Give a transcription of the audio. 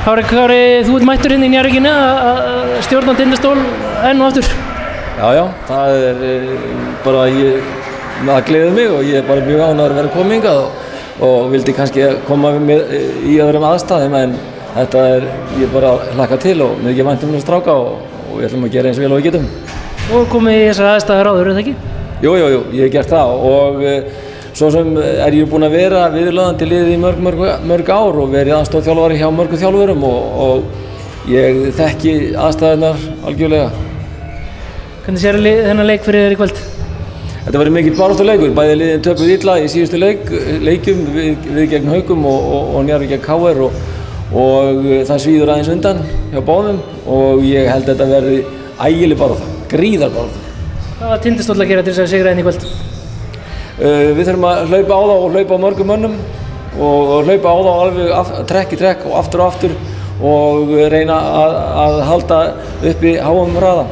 Kári, þú ert mættur inn í Njarðvíkina að stjórna Tindastól enn og aftur. Já, það bara það gleður mig og ég bara mjög ánægður að vera kominn hingað og vildi kannski koma með í öðrum aðstæðum en þetta ég bara hlakka til og mikið vænt um að stráka og við ætlum að gera eins vel og við getum. Og komið í þessar aðstæður áður, það ekki? Jú, ég hef gert það og svo sem ég búinn að vera viðurlöðandi liði í mörg ár og verið aðstoðarþjálfari hjá mörgum þjálfurum og ég þekki aðstæðurnar algjörlega. Hvernig sér þennan leik fyrir þér í kvöld? Þetta verður mikill baráttuleikur, bæði liðin töpuðu illa í síðustu leikjum við gegn Haukum og Njarðvík gegn KR og það svíður aðeins undan hjá báðum og ég held að þetta verði ægileg barátta, gríðar barátta. Hvað var Tindastóll að gera til þess að sigra henni í kvöld? Við þurfum að hlaupa á það og hlaupa á mörgum mönnum og hlaupa á það alveg trekk í trekk og aftur og reyna að halda uppi háum hraða.